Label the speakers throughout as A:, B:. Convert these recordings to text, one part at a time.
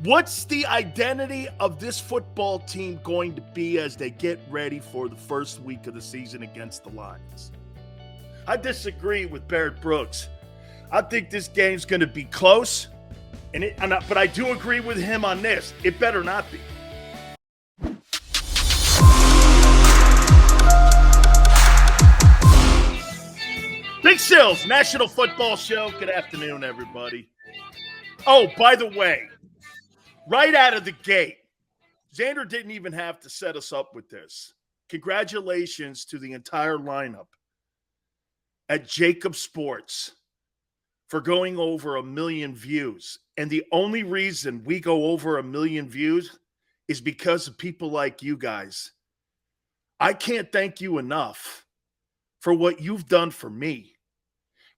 A: What's the identity of this football team going to be as they get ready for the first week of the season against the Lions? I disagree with Barrett Brooks. I think this game's going to be close, but I do agree with him on this. It better not be. Big Sills, National Football Show. Good afternoon, everybody. Oh, by the way, right out of the gate, Xander didn't even have to set us up with this. Congratulations to the entire lineup at JAKIB Sports for going over 1 million views. And the only reason we go over 1 million views is because of people like you guys. I can't thank you enough for what you've done for me,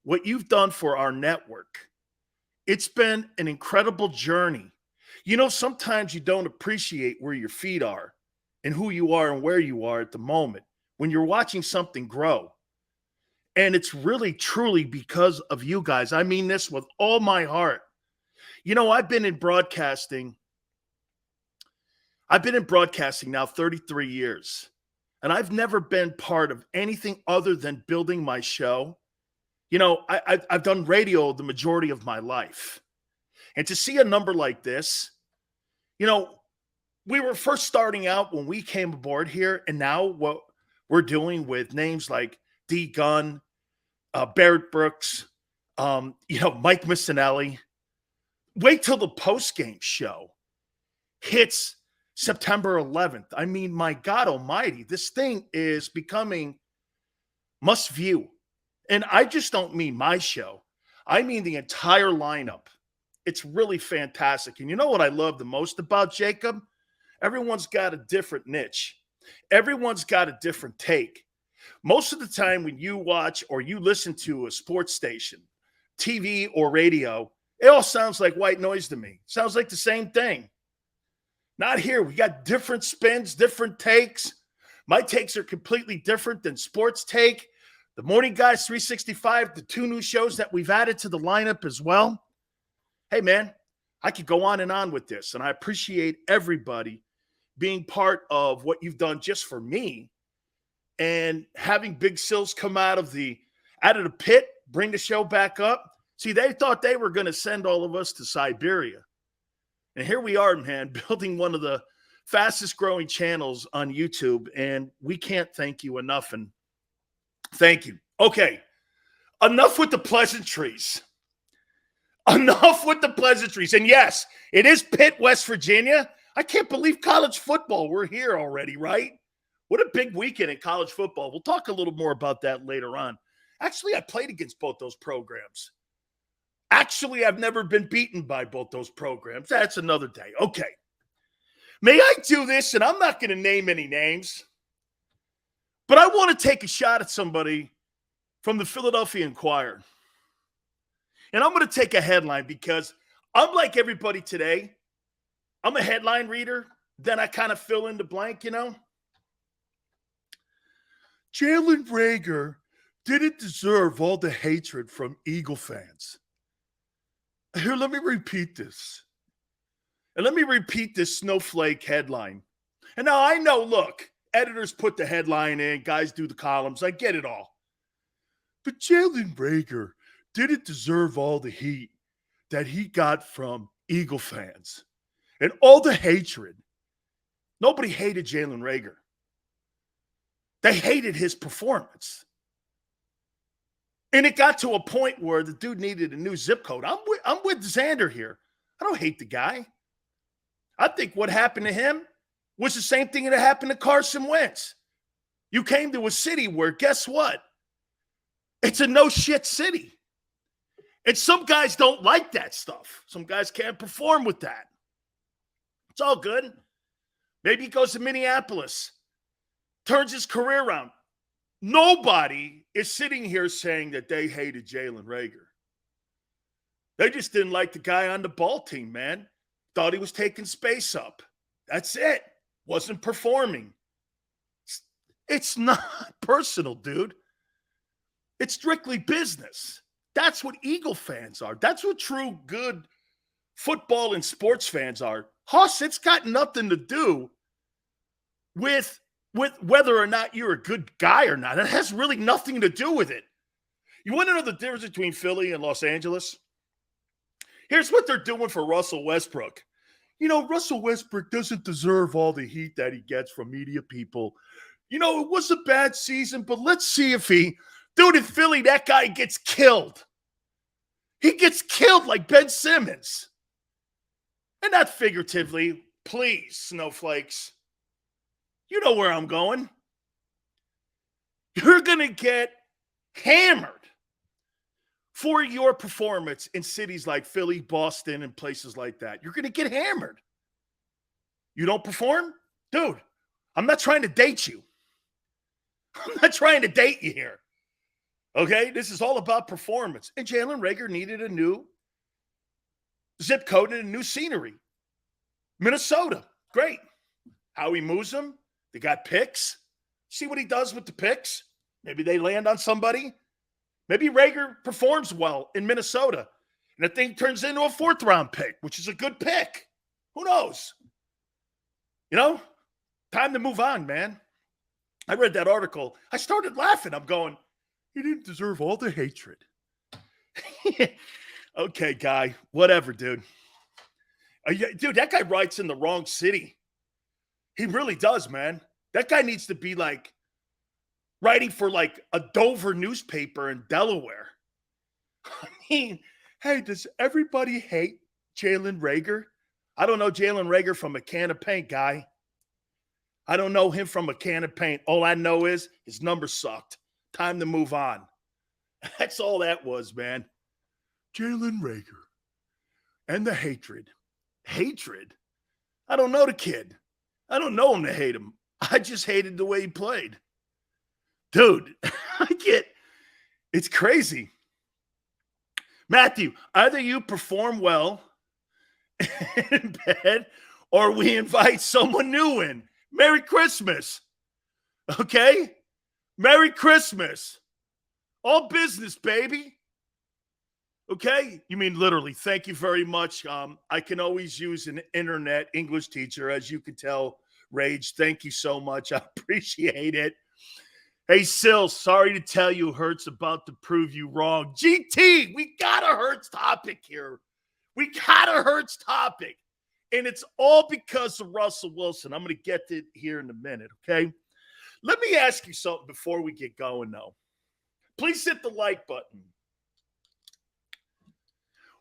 A: what you've done for our network. It's been an incredible journey. You know, sometimes you don't appreciate where your feet are and who you are and where you are at the moment when you're watching something grow. And it's really, truly because of you guys. I mean this with all my heart. You know, I've been in broadcasting now 33 years. And I've never been part of anything other than building my show. You know, I've done radio the majority of my life. And to see a number like this, you know, we were first starting out when we came aboard here. And now what we're doing with names like D. Gunn, Barrett Brooks, Mike Missinelli. Wait till the postgame show hits September 11th. I mean, my God almighty, this thing is becoming must view. And I just don't mean my show. I mean the entire lineup. It's really fantastic. And you know what I love the most about JAKIB? Everyone's got a different niche. Everyone's got a different take. Most of the time when you watch or you listen to a sports station, TV or radio, it all sounds like white noise to me. Sounds like the same thing. Not here. We got different spins, different takes. My takes are completely different than Sports Take. The Morning Guys 365, the 2 new shows that we've added to the lineup as well. Hey, man, I could go on and on with this, and I appreciate everybody being part of what you've done just for me and having Big Sills come out of the pit, bring the show back up. See, they thought they were going to send all of us to Siberia. And here we are, man, building one of the fastest growing channels on YouTube, and we can't thank you enough, and thank you. Okay, enough with the pleasantries. Enough with the pleasantries. And yes, it is Pitt, West Virginia. I can't believe college football. We're here already, right? What a big weekend in college football. We'll talk a little more about that later on. Actually, I played against both those programs. Actually, I've never been beaten by both those programs. That's another day. Okay. May I do this? And I'm not going to name any names, but I want to take a shot at somebody from the Philadelphia Inquirer. And I'm going to take a headline because I'm like everybody today. I'm a headline reader. Then I kind of fill in the blank, you know. Jalen Reagor didn't deserve all the hatred from Eagle fans. Here, let me repeat this. And let me repeat this snowflake headline. And now I know, look, editors put the headline in, guys do the columns. I get it all. But Jalen Reagor didn't deserve all the heat that he got from Eagle fans and all the hatred. Nobody hated Jalen Reagor. They hated his performance. And it got to a point where the dude needed a new zip code. I'm with Xander here. I don't hate the guy. I think what happened to him was the same thing that happened to Carson Wentz. You came to a city where, guess what? It's a no-shit city. And some guys don't like that stuff. Some guys can't perform with that. It's all good. Maybe he goes to Minneapolis, turns his career around. Nobody is sitting here saying that they hated Jalen Reagor. They just didn't like the guy on the ball team, man. Thought he was taking space up. That's it. Wasn't performing. It's not personal, dude. It's strictly business. That's what Eagle fans are. That's what true good football and sports fans are. Huss, it's got nothing to do with whether or not you're a good guy or not. It has really nothing to do with it. You want to know the difference between Philly and Los Angeles? Here's what they're doing for Russell Westbrook. You know, Russell Westbrook doesn't deserve all the heat that he gets from media people. You know, it was a bad season, but let's see if dude, in Philly, that guy gets killed. He gets killed like Ben Simmons. And not figuratively. Please, snowflakes. You know where I'm going. You're going to get hammered for your performance in cities like Philly, Boston, and places like that. You're going to get hammered. You don't perform? Dude, I'm not trying to date you. I'm not trying to date you here. Okay? This is all about performance. And Jalen Reagor needed a new zip code and a new scenery. Minnesota, great. How he moves them. They got picks. See what he does with the picks. Maybe they land on somebody. Maybe Reagor performs well in Minnesota. And the thing turns into a 4th-round pick, which is a good pick. Who knows? You know, time to move on, man. I read that article. I started laughing. I'm going, he didn't deserve all the hatred. Okay, guy. Whatever, dude. Dude, that guy writes in the wrong city. He really does, man. That guy needs to be like writing for like a Dover newspaper in Delaware. I mean, hey, does everybody hate Jalen Reagor? I don't know Jalen Reagor from a can of paint, guy. I don't know him from a can of paint. All I know is his number sucked. Time to move on. That's all that was, man. Jalen Reagor and the hatred. Hatred? I don't know the kid. I don't know him to hate him. I just hated the way he played. Dude, it's crazy. Matthew, either you perform well in bed or we invite someone new in. Merry Christmas. Okay? Merry Christmas. All business, baby. Okay? You mean literally. Thank you very much. I can always use an internet English teacher, as you can tell, Rage. Thank you so much. I appreciate it. Hey, Sil, sorry to tell you Hurts about to prove you wrong. GT, we got a Hurts topic here. We got a Hurts topic. And it's all because of Russell Wilson. I'm going to get to it here in a minute, okay? Let me ask you something before we get going, though. Please hit the like button.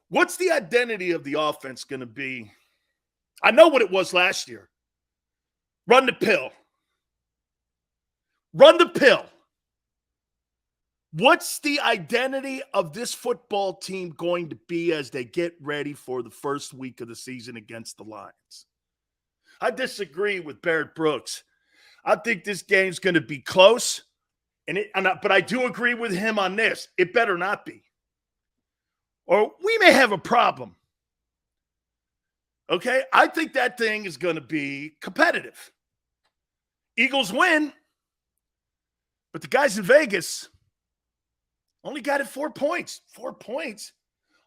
A: What's the identity of the offense going to be? I know what it was last year. Run the pill. Run the pill. What's the identity of this football team going to be as they get ready for the first week of the season against the Lions? I disagree with Barrett Brooks. I think this game's going to be close, but I do agree with him on this. It better not be. Or we may have a problem. Okay? I think that thing is going to be competitive. Eagles win, but the guys in Vegas only got it 4 points. 4 points?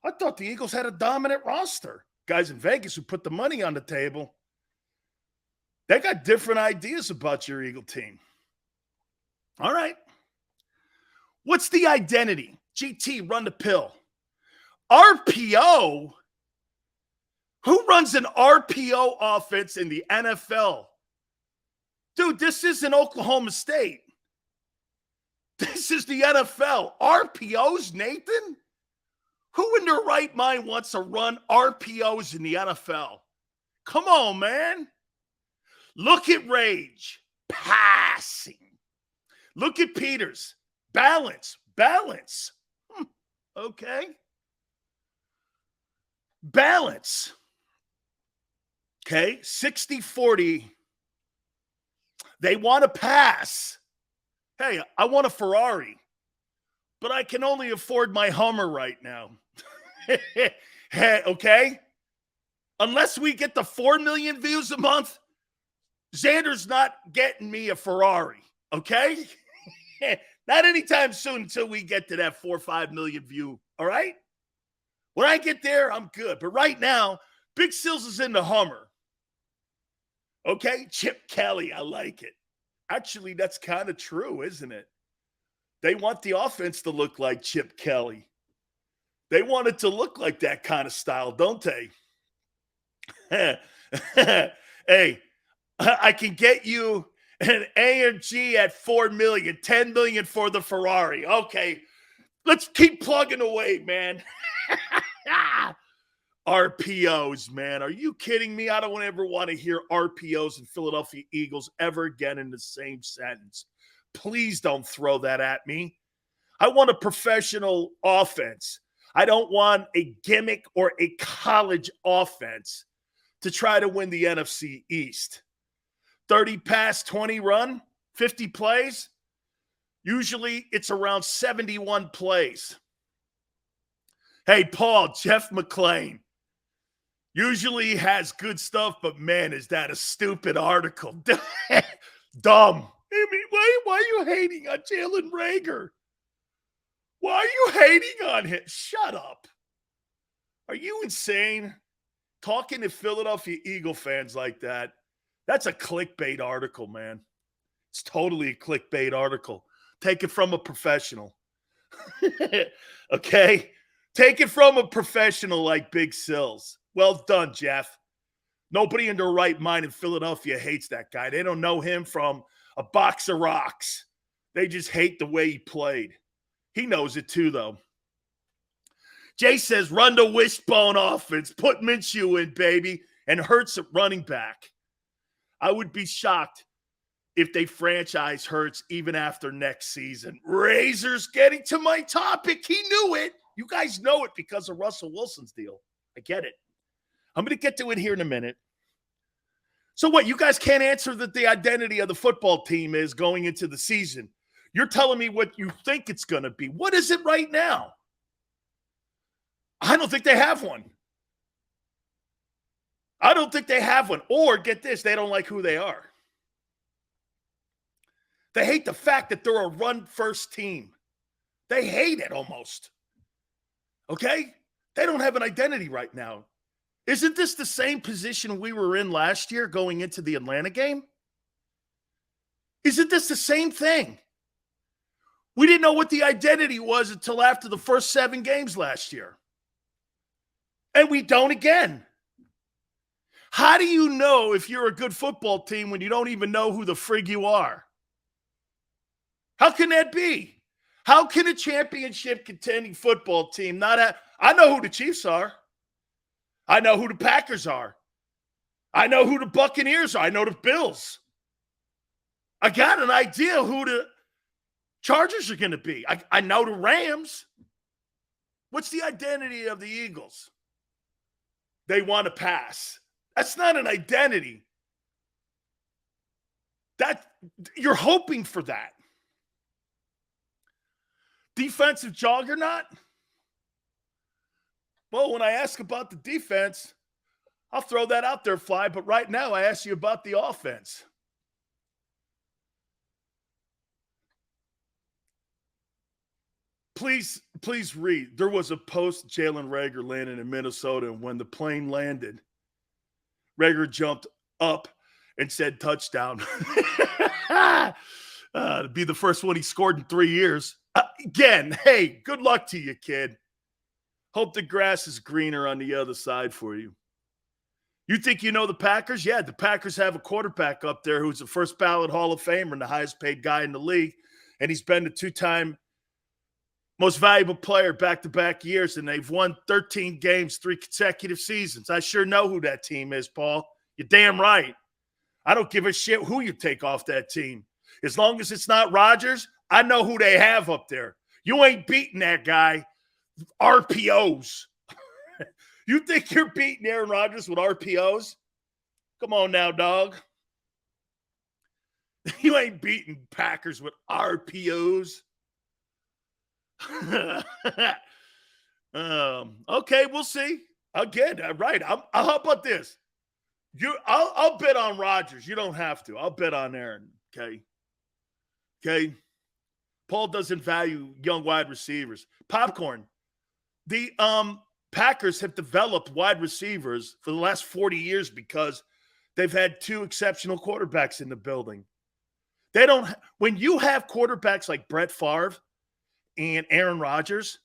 A: I thought the Eagles had a dominant roster. Guys in Vegas who put the money on the table, they got different ideas about your Eagle team. All right. What's the identity? GT, run the pill. RPO? Who runs an RPO offense in the NFL? Dude, this isn't Oklahoma State. This is the NFL. RPOs, Nathan? Who in their right mind wants to run RPOs in the NFL? Come on, man. Look at Rage. Passing. Look at Peters. Balance. Okay. Balance. Okay. 60-40. They want to pass. Hey, I want a Ferrari, but I can only afford my Hummer right now. Hey, okay? Unless we get the 4 million views a month, Xander's not getting me a Ferrari, okay? Not anytime soon until we get to that 4 or 5 million view, all right? When I get there, I'm good. But right now, Big Sills is in the Hummer. Okay? Chip Kelly, I like it. Actually, that's kind of true, isn't it? They want the offense to look like Chip Kelly. They want it to look like that kind of style, don't they? Hey, I can get you an AMG at $4 million, $10 million for the Ferrari. Okay, let's keep plugging away, man. RPOs, man. Are you kidding me? I don't ever want to hear RPOs and Philadelphia Eagles ever again in the same sentence. Please don't throw that at me. I want a professional offense. I don't want a gimmick or a college offense to try to win the NFC East. 30 pass, 20 run, 50 plays. Usually it's around 71 plays. Hey, Paul, Jeff McClain. Usually has good stuff, but man, is that a stupid article. Dumb. I mean, why are you hating on Jalen Reagor? Why are you hating on him? Shut up. Are you insane? Talking to Philadelphia Eagle fans like that, that's a clickbait article, man. It's totally a clickbait article. Take it from a professional. Okay? Take it from a professional like Big Sills. Well done, Jeff. Nobody in their right mind in Philadelphia hates that guy. They don't know him from a box of rocks. They just hate the way he played. He knows it too, though. Jay says, run the wishbone offense. Put Minshew in, baby, and Hurts at running back. I would be shocked if they franchise Hurts even after next season. Razor's getting to my topic. He knew it. You guys know it because of Russell Wilson's deal. I get it. I'm going to get to it here in a minute. So what, you guys can't answer that the identity of the football team is going into the season. You're telling me what you think it's going to be. What is it right now? I don't think they have one. I don't think they have one. Or, get this, they don't like who they are. They hate the fact that they're a run-first team. They hate it almost. Okay? They don't have an identity right now. Isn't this the same position we were in last year going into the Atlanta game? Isn't this the same thing? We didn't know what the identity was until after the first 7 games last year. And we don't again. How do you know if you're a good football team when you don't even know who the frig you are? How can that be? How can a championship contending football team not have? I know who the Chiefs are. I know who the Packers are. I know who the Buccaneers are. I know the Bills. I got an idea who the Chargers are going to be. I know the Rams. What's the identity of the Eagles? They want to pass. That's not an identity. That you're hoping for that. Defensive juggernaut? Well, when I ask about the defense, I'll throw that out there, Fly. But right now, I ask you about the offense. Please read. There was a post Jalen Reagor landing in Minnesota, and when the plane landed, Reagor jumped up and said touchdown. To be the first one he scored in 3 years. Again, hey, good luck to you, kid. Hope the grass is greener on the other side for you. You think you know the Packers? Yeah, the Packers have a quarterback up there who's a first ballot Hall of Famer and the highest paid guy in the league. And he's been the 2-time most valuable player back-to-back years, and they've won 13 games, 3 consecutive seasons. I sure know who that team is, Paul. You're damn right. I don't give a shit who you take off that team. As long as it's not Rodgers, I know who they have up there. You ain't beating that guy. RPOs. You think you're beating Aaron Rodgers with RPOs? Come on now, dog. You ain't beating Packers with RPOs. Okay, we'll see. Again, right. How about this? I'll bet on Rodgers. You don't have to. I'll bet on Aaron. Okay. Paul doesn't value young wide receivers. Popcorn. The Packers have developed wide receivers for the last 40 years because they've had two exceptional quarterbacks in the building. They don't – when you have quarterbacks like Brett Favre and Aaron Rodgers,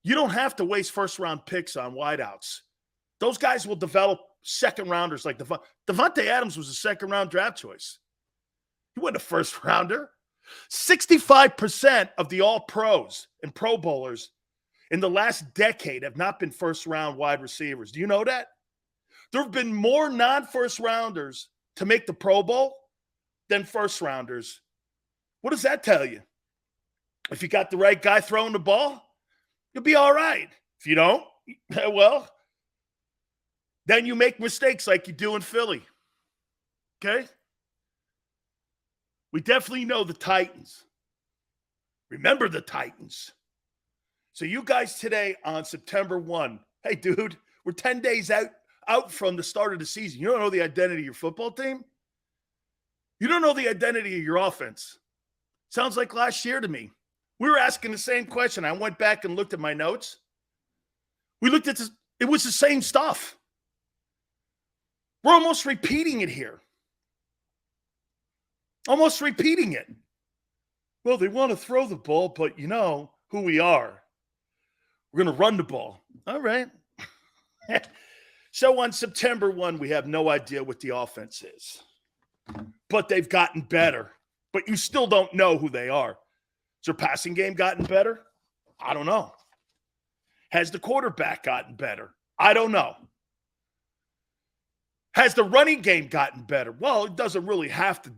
A: you don't have to waste first-round picks on wideouts. Those guys will develop second-rounders like Devontae Adams was a second-round draft choice. He wasn't a first-rounder. 65% of the All-Pros and Pro Bowlers in the last decade have not been first-round wide receivers. Do you know that? There have been more non-first-rounders to make the Pro Bowl than first-rounders. What does that tell you? If you got the right guy throwing the ball, you'll be all right. If you don't, well, then you make mistakes like you do in Philly. Okay? We definitely know the Titans. Remember the Titans. So you guys today on September 1, hey, dude, we're 10 days out from the start of the season. You don't know the identity of your football team? You don't know the identity of your offense. Sounds like last year to me. We were asking the same question. I went back and looked at my notes. We looked at this. It was the same stuff. We're almost repeating it here. Almost repeating it. Well, they want to throw the ball, but you know who we are. We're going to run the ball. All right. So on September 1, we have no idea what the offense is. But they've gotten better. But you still don't know who they are. Has their passing game gotten better? I don't know. Has the quarterback gotten better? I don't know. Has the running game gotten better? Well, it doesn't really have to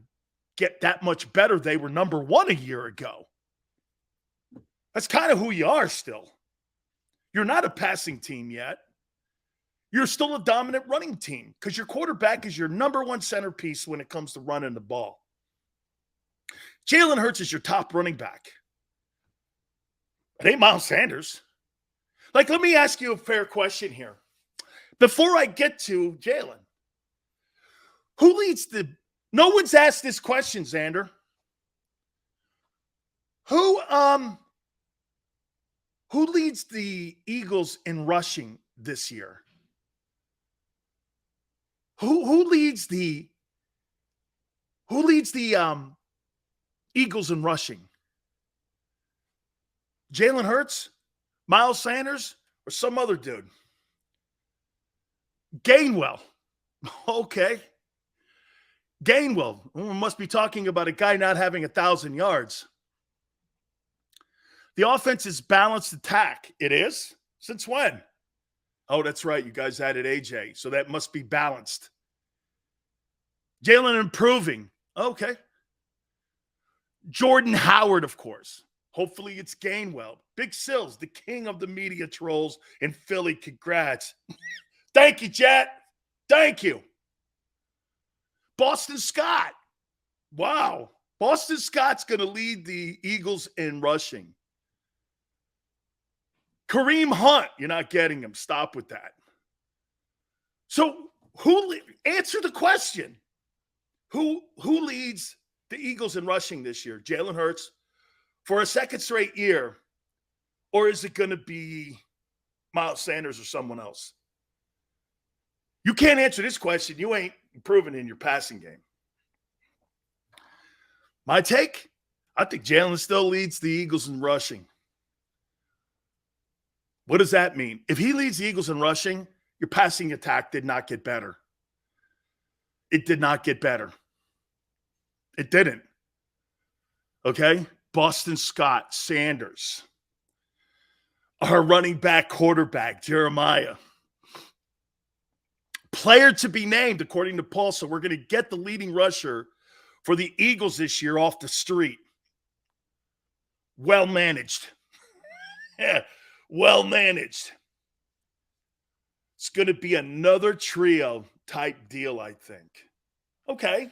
A: get that much better. They were number 1 a year ago. That's kind of who you are still. You're not a passing team yet. You're still a dominant running team because your quarterback is your number 1 centerpiece when it comes to running the ball. Jalen Hurts is your top running back. It ain't Miles Sanders. Like, let me ask you a fair question here. Before I get to Jalen, who leads the – no one's asked this question, Xander. Who leads the Eagles in rushing this year? Who leads the Eagles in rushing? Jalen Hurts, Miles Sanders, or some other dude? Gainwell. Okay. Gainwell. We must be talking about a guy not having 1,000 yards. The offense is balanced attack. It is? Since when? Oh, that's right. You guys added AJ. So that must be balanced. Jalen improving. Okay. Jordan Howard, of course. Hopefully it's Gainwell. Big Sills, the king of the media trolls in Philly. Congrats. Thank you, Jet. Thank you. Boston Scott. Wow. Boston Scott's going to lead the Eagles in rushing. Kareem Hunt. You're not getting him. Stop with that. So answer the question. Who leads the Eagles in rushing this year? Jalen Hurts for a second straight year? Or is it going to be Miles Sanders or someone else? You can't answer this question. You ain't improving in your passing game. My take? I think Jalen still leads the Eagles in rushing. What does that mean? If he leads the Eagles in rushing, your passing attack did not get better. It did not get better. It didn't. Okay? Boston Scott, Sanders. Our running back, quarterback, Jeremiah. Player to be named, according to Paul. So we're going to get the leading rusher for the Eagles this year off the street. Well managed. Yeah, well managed. It's going to be another trio type deal, I think. Okay.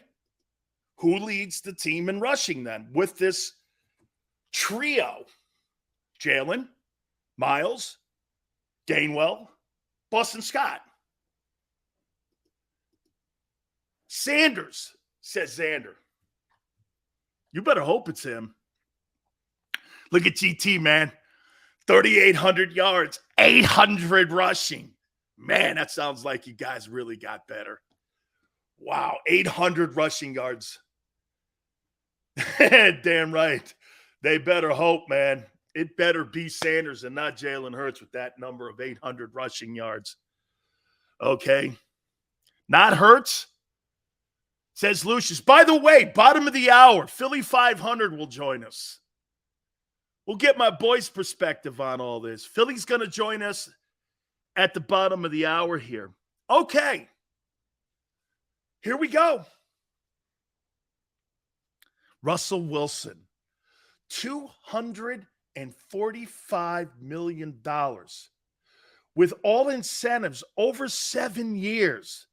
A: Who leads the team in rushing then with this trio? Jalen, Miles, Gainwell, Boston Scott. Sanders, says Xander. You better hope it's him. Look at GT, man. 3,800 yards, 800 rushing. Man, that sounds like you guys really got better. Wow, 800 rushing yards. Damn right. They better hope, man. It better be Sanders and not Jalen Hurts with that number of 800 rushing yards. Okay. Not Hurts, says Lucius. By the way, bottom of the hour, Philly 500 will join us. We'll get my boy's perspective on all this. Philly's going to join us at the bottom of the hour here. Okay. Here we go. Russell Wilson, $245 million with all incentives over 7 years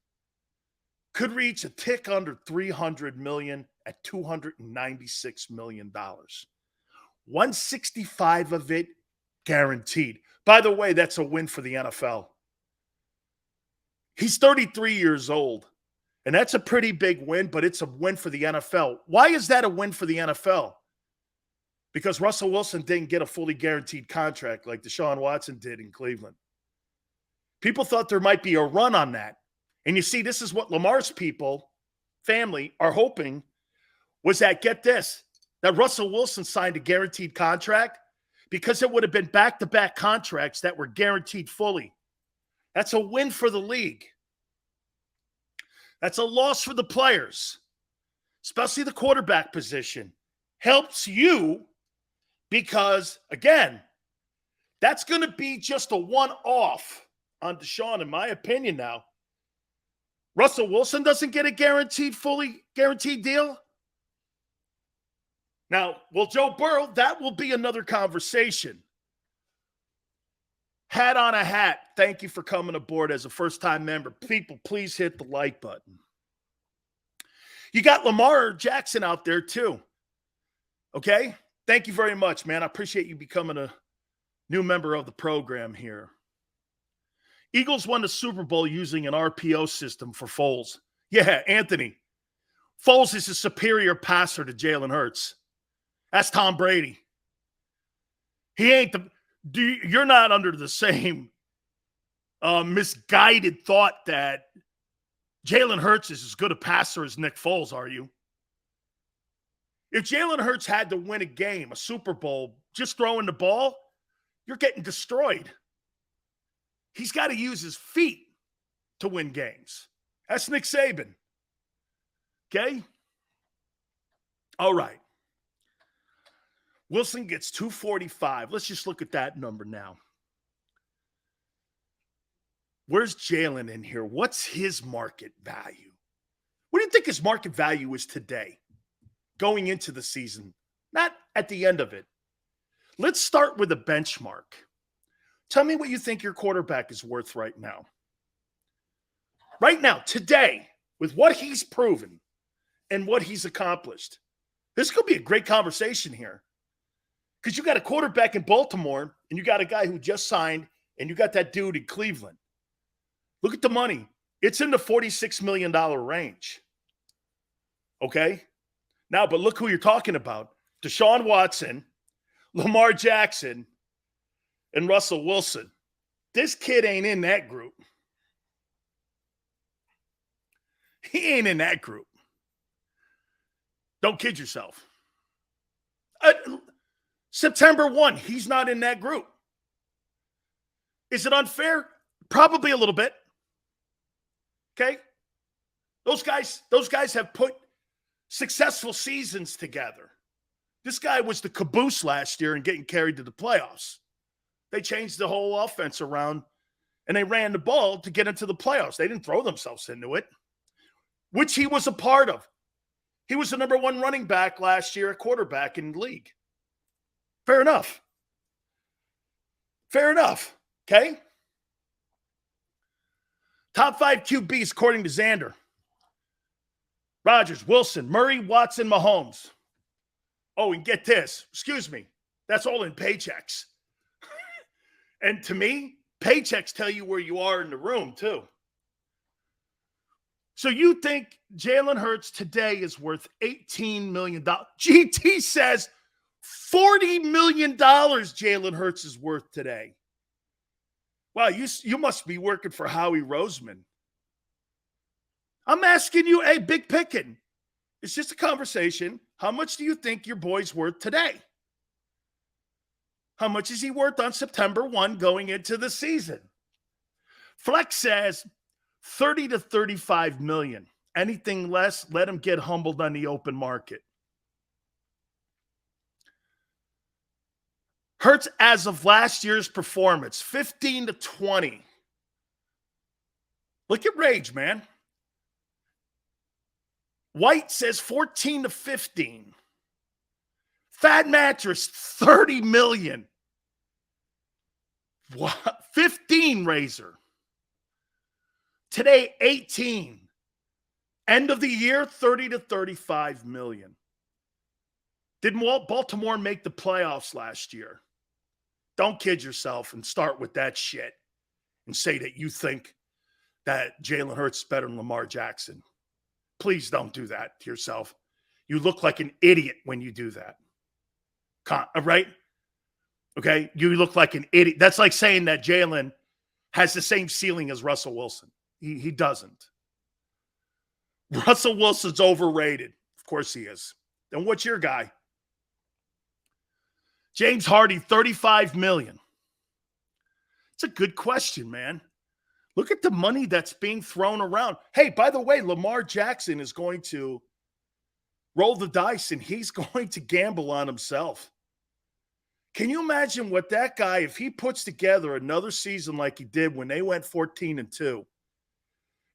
A: could reach a tick under $300 million at $296 million. 165 of it guaranteed. By the way, that's a win for the NFL. He's 33 years old, and that's a pretty big win, but it's a win for the NFL. Why is that a win for the NFL? Because Russell Wilson didn't get a fully guaranteed contract like Deshaun Watson did in Cleveland. People thought there might be a run on that. And you see, this is what Lamar's family, are hoping was that, get this, that Russell Wilson signed a guaranteed contract because it would have been back-to-back contracts that were guaranteed fully. That's a win for the league. That's a loss for the players, especially the quarterback position. Helps you because, again, that's going to be just a one-off on Deshaun, in my opinion now. Russell Wilson doesn't get a fully guaranteed deal. Now, will Joe Burrow? That will be another conversation. Hat on a hat. Thank you for coming aboard as a first-time member. People, please hit the like button. You got Lamar Jackson out there too. Okay? Thank you very much, man. I appreciate you becoming a new member of the program here. Eagles won the Super Bowl using an RPO system for Foles. Yeah, Anthony. Foles is a superior passer to Jalen Hurts. That's Tom Brady. He ain't you're not under the same misguided thought that Jalen Hurts is as good a passer as Nick Foles, are you? If Jalen Hurts had to win a game, a Super Bowl, just throwing the ball, you're getting destroyed. He's got to use his feet to win games. That's Nick Saban. Okay? All right. Wilson gets 245. Let's just look at that number now. Where's Jalen in here? What's his market value? What do you think his market value is today, going into the season? Not at the end of it. Let's start with a benchmark. Tell me what you think your quarterback is worth right now. Right now, today, with what he's proven and what he's accomplished. This could be a great conversation here. Because you got a quarterback in Baltimore, and you got a guy who just signed, and you got that dude in Cleveland. Look at the money. It's in the $46 million range. Okay? Now, but look who you're talking about. Deshaun Watson, Lamar Jackson, and Russell Wilson. This kid ain't in that group. He ain't in that group. Don't kid yourself. September 1, he's not in that group. Is it unfair? Probably a little bit. Okay? Those guys have put successful seasons together. This guy was the caboose last year and getting carried to the playoffs. They changed the whole offense around, and they ran the ball to get into the playoffs. They didn't throw themselves into it, which he was a part of. He was the number one running back last year at quarterback in the league. Fair enough. Fair enough. Okay? Top 5 QBs according to Xander. Rodgers, Wilson, Murray, Watson, Mahomes. Oh, and get this. Excuse me. That's all in paychecks. And to me, paychecks tell you where you are in the room, too. So you think Jalen Hurts today is worth $18 million? GT says $40 million Jalen Hurts is worth today. Wow, you must be working for Howie Roseman. I'm asking you, hey, big picking. It's just a conversation. How much do you think your boy's worth today? How much is he worth on September 1 going into the season? Flex says 30 to 35 million. Anything less, let him get humbled on the open market. Hurts as of last year's performance, 15 to 20. Look at Rage, man. White says 14 to 15. Fat Mattress, 30 million. What? 15 Razor. Today, 18. End of the year, 30 to 35 million. Did Baltimore make the playoffs last year? Don't kid yourself and start with that shit and say that you think that Jalen Hurts is better than Lamar Jackson. Please don't do that to yourself. You look like an idiot when you do that. Right? Okay? You look like an idiot. That's like saying that Jalen has the same ceiling as Russell Wilson. He doesn't. Russell Wilson's overrated. Of course he is. Then what's your guy? James Hardy, 35 million. It's a good question, man. Look at the money that's being thrown around. Hey, by the way, Lamar Jackson is going to roll the dice and he's going to gamble on himself. Can you imagine what that guy, if he puts together another season like he did when they went 14-2,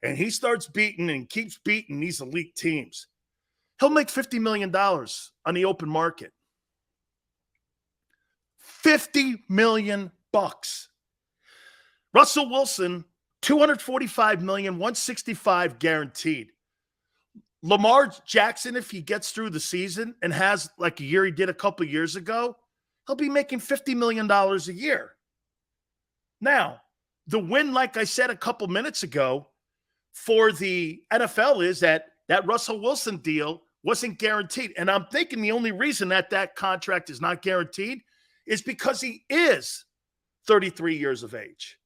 A: and he starts beating and keeps beating these elite teams, he'll make $50 million on the open market. $50 million. Russell Wilson, $245 million, $165 guaranteed. Lamar Jackson, if he gets through the season and has like a year he did a couple years ago, he'll be making $50 million a year. Now, the win, like I said a couple minutes ago, for the NFL is that Russell Wilson deal wasn't guaranteed. And I'm thinking the only reason that contract is not guaranteed is because he is 33 years of age.